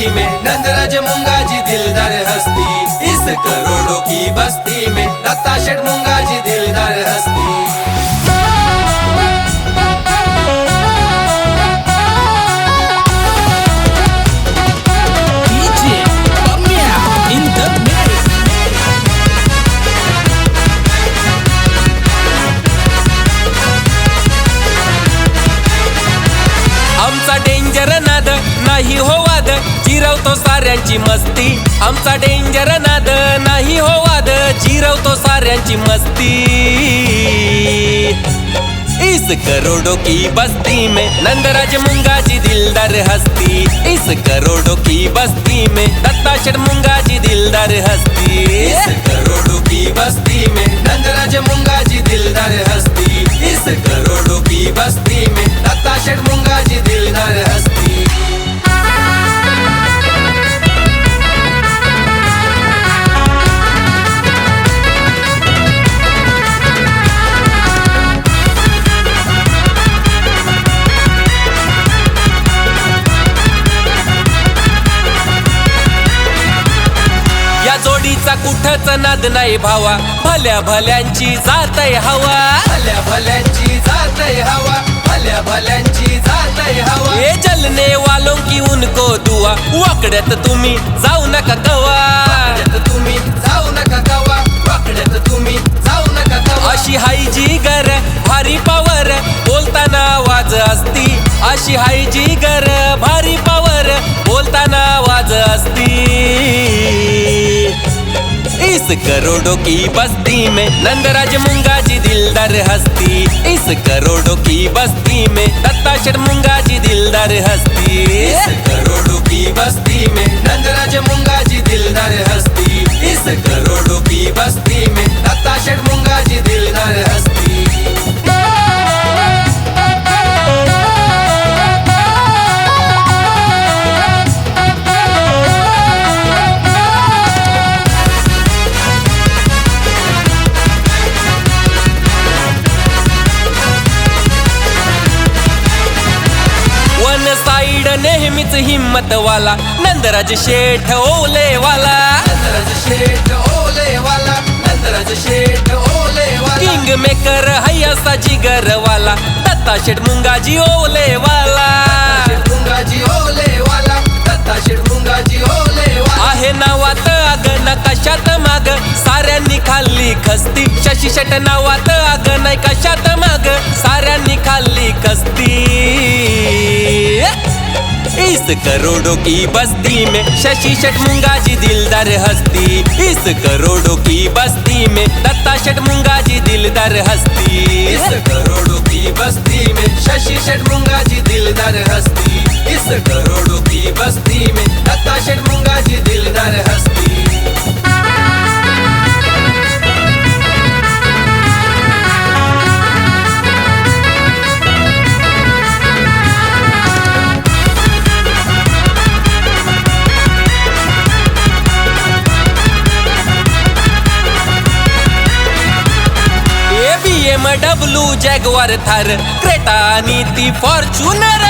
बस्ती में नंदराज मूंगा जी दिलदार हस्ती। इस करोड़ों की बस्ती में दत्ता शेठ मूंगा जी दिलदार हस्ती। आमचा डेंजर नाद नाही हो वाद, जिरवतो साऱ्यांची मस्ती। आमचा डेंजर नाद नाही हो वाद, जिरवतो साऱ्यांची मस्ती। इस करोड़ों की बस्ती में नंदराज मूंगा जी दिलदार हस्ती। इस करोड़ों की बस्ती में दत्ता शेठ मूंगा जी दिलदार हस्ती। इस करोड़ों की बस्ती में नंदराज मूंगा जी दिलदार हस्ती। इस करोड़ों की बस्ती में दत्ता शेठ मूंगा जी दिलदार हस्ती। या जोडीचा कुठंच नाद नाही भावा, भल्या भल्यांची जातय हवा। भल्या भल्यांची जातय हवा, भल्या भल्यांची जातय हवा। ये जलने वालों की उनको दुआ, वाकड्यात तुम्ही जाऊ नका कवा। वाकड्यात तुम्ही जाऊ नका कवा, वाकड्यात तुम्ही जाऊ नका कवा। अशी हाय जी गर भारी पावर, बोलताना आवाज असती। अशी हाय जी गर भारी पावर, बोलताना आवाज असती। इस करोड़ों की बस्ती में नंदराज मूंगा जी दिलदार हस्ती। इस करोड़ों की बस्ती में दत्ता शेठ मूंगा जी दिलदार हस्ती। इस करोड़ों की बस्ती में नंदराज मूंगा जी दिलदार हस्ती। इस करोड़ों की बस्ती में दत्ता शेठ मूंगा जी दिलदार हस्ती। साइड नेहमीच हिम्मत वाला नंदराज शेठ ओले वाला। नंदराज शेठ ओले वाला, नंदराज शेठ ओले वाला। किंग मेकर है असा जिगर वाला दत्ता शेठ मूंगा जी ओले वाला। मूंगा जी ओले वाला, दत्ता शेठ मूंगा जी ओले वाला। आहे नावात आग न कशात माग, साऱ्यांनी खाल्ली खस्ती। शशी शेठ नावात आग नाही कशात माग, साऱ्यांनी खाल्ली खस्ती। इस करोड़ों की बस्ती में शशि शेठ मूंगा जी दिलदार हस्ती। इस करोड़ों की बस्ती में दत्ता शेठ मूंगा जी दिलदार हस्ती। इस करोड़ों की बस्ती में शशि शेठ मूंगा जी दिलदार हस्ती। इस करोड़ों की बस्ती में दत्ता शेठ मूंगा जी दिलदार हस्ती। BMW जॅगवार थार, क्रेटा आणि ती फॉर्च्युनर।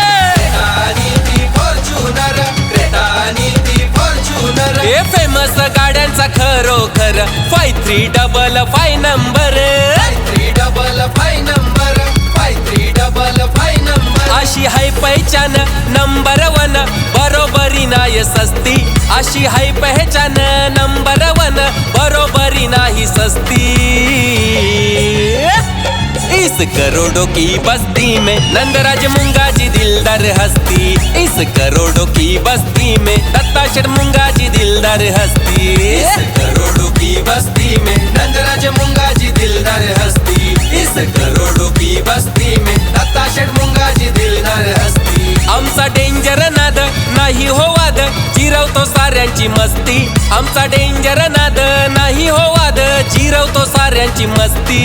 हे फेमस गाड्यांचा खरोखर 5355 नंबर। 5355 number, 5355 number. अशी हाय पहचान नंबर 1, बरोबरी नाही सस्ती। अशी हाय पहचान नंबर 1, बरोबरी नाही सस्ती। इस करोड़ों की बस्ती में नंदराज मूंगा जी दिलदार हस्ती। इस करोड़ों की बस्ती में दत्ता शेठ मूंगा जी दिलदार हस्ती। इस करोड़ों की बस्ती में नंदराज मूंगा जी दिलदार हस्ती। इस करोड़ों की बस्ती में दत्ता शेठ मूंगा जी दिलदार हस्ती। आमचा डेंजर नाद नाही हो वाद, जिरवतो साऱ्यांची मस्ती। आमचा डेंजर नाद नाही हो वाद, जिरवतो साऱ्यांची मस्ती।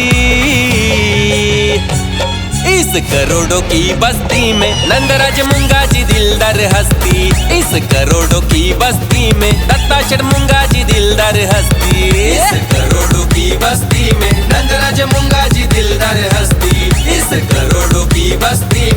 इस करोड़ों की बस्ती में नंदराज मूंगा जी दिलदार हस्ती। इस करोड़ों की बस्ती में दत्ता शेठ मूंगा जी दिलदार हस्ती। इस करोड़ों की बस्ती में नंदराज मूंगा जी दिलदार हस्ती। इस करोड़ों की बस्ती